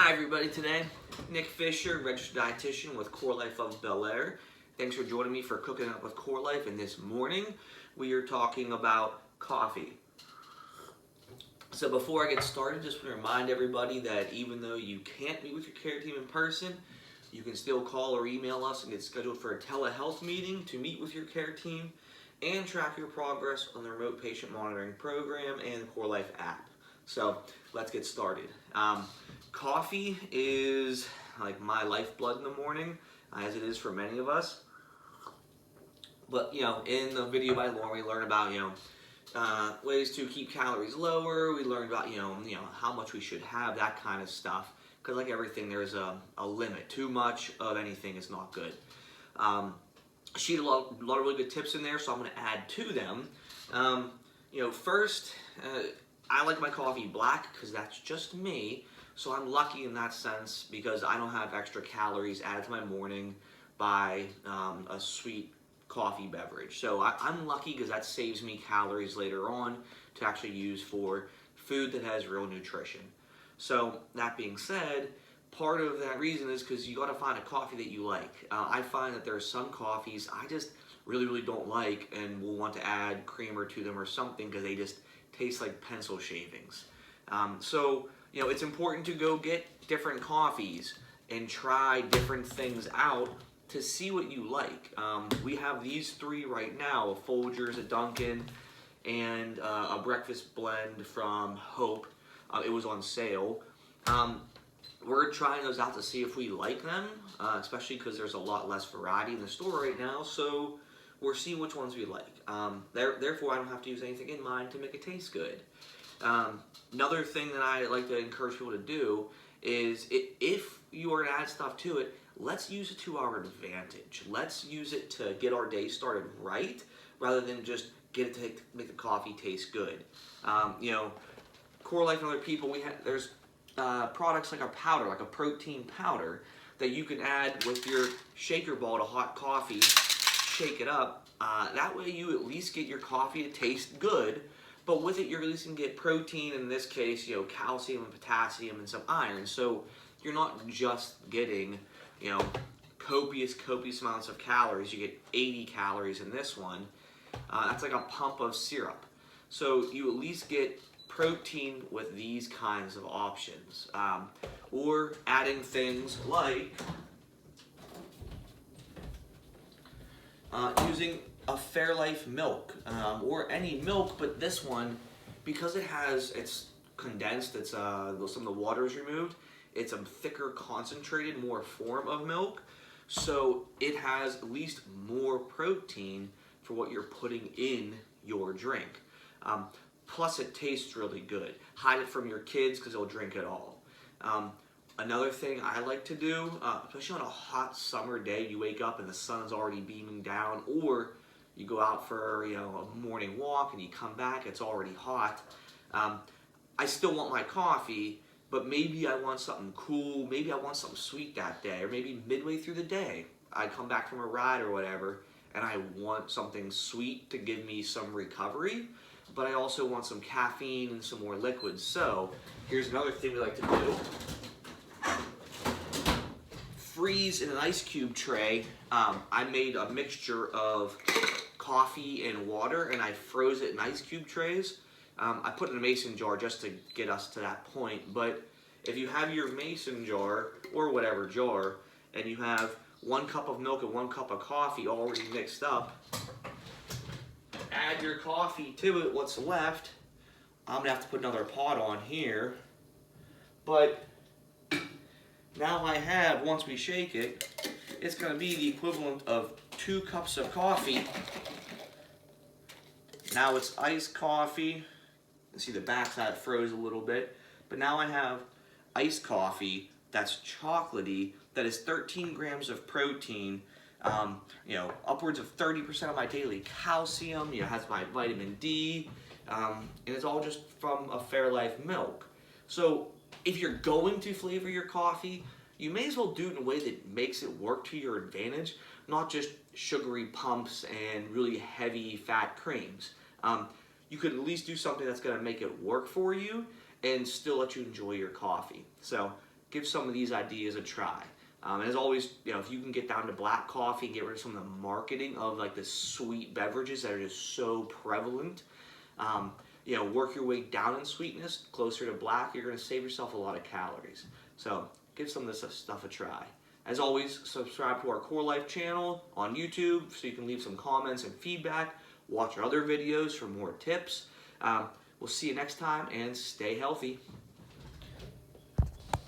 Hi everybody, today Nick Fisher, registered dietitian with CoreLife of Bel Air. Thanks for joining me for Cooking Up with CoreLife, and this morning we are talking about coffee. So before I get started, just want to remind everybody that even though you can't meet with your care team in person, you can still call or email us and get scheduled for a telehealth meeting to meet with your care team and track your progress on the remote patient monitoring program and the CoreLife app. So let's get started. Coffee is like my lifeblood in the morning, as it is for many of us. But in the video by Lauren, we learn about ways to keep calories lower. We learned about how much we should have, that kind of stuff. Because like everything, there's a limit. Too much of anything is not good. She had a lot of really good tips in there, so I'm going to add to them. First, I like my coffee black because that's just me. So I'm lucky in that sense because I don't have extra calories added to my morning by a sweet coffee beverage. So I'm lucky because that saves me calories later on to actually use for food that has real nutrition. So that being said, part of that reason is because you got to find a coffee that you like. I find that there are some coffees I just really don't like and will want to add creamer to them or something because they just taste like pencil shavings. It's important to go get different coffees and try different things out to see what you like. We have these three right now, a Folgers, a Dunkin', and a breakfast blend from Hope. It was on sale. We're trying those out to see if we like them, especially because there's a lot less variety in the store right now, so we'll see which ones we like. Therefore, I don't have to use anything in mine to make it taste good. Another thing that I like to encourage people to do is if you are to add stuff to it, let's use it to our advantage. Let's use it to get our day started right rather than just get it to make the coffee taste good. CoreLife and other people, there's products like our powder, like a protein powder that you can add with your shaker ball to hot coffee, shake it up. That way you at least get your coffee to taste good. But with it, you're at least going to get protein, in this case, calcium and potassium and some iron. So you're not just getting, copious amounts of calories. You get 80 calories in this one. That's like a pump of syrup. So you at least get protein with these kinds of options. Or adding things like using a Fairlife milk, or any milk, but this one, because it's condensed, some of the water is removed, it's a thicker, concentrated, more form of milk, so it has at least more protein for what you're putting in your drink. Plus it tastes really good. Hide it from your kids because they'll drink it all. Another thing I like to do, especially on a hot summer day, you wake up and the sun's already beaming down, or you go out for a morning walk and you come back, it's already hot. I still want my coffee, but maybe I want something cool, maybe I want something sweet that day, or maybe midway through the day, I come back from a ride or whatever, and I want something sweet to give me some recovery, but I also want some caffeine and some more liquids. So here's another thing we like to do. Freeze in an ice cube tray. I made a mixture of coffee and water, and I froze it in ice cube trays. I put it in a mason jar just to get us to that point, but if you have your mason jar, or whatever jar, and you have 1 cup of milk and 1 cup of coffee already mixed up, add your coffee to it, what's left. I'm going to have to put another pot on here, but now I have, once we shake it, it's going to be the equivalent of 2 cups of coffee. Now it's iced coffee. You see the backside froze a little bit, but now I have iced coffee that's chocolatey, that is 13 grams of protein, upwards of 30% of my daily calcium, has my vitamin D, and it's all just from a Fairlife milk. So if you're going to flavor your coffee, you may as well do it in a way that makes it work to your advantage, not just sugary pumps and really heavy fat creams. You could at least do something that's going to make it work for you and still let you enjoy your coffee. So give some of these ideas a try. And as always, if you can get down to black coffee and get rid of some of the marketing of like the sweet beverages that are just so prevalent, work your way down in sweetness closer to black, you're going to save yourself a lot of calories. So give some of this stuff a try. As always, subscribe to our CoreLife channel on YouTube so you can leave some comments and feedback. Watch our other videos for more tips. We'll see you next time, and stay healthy.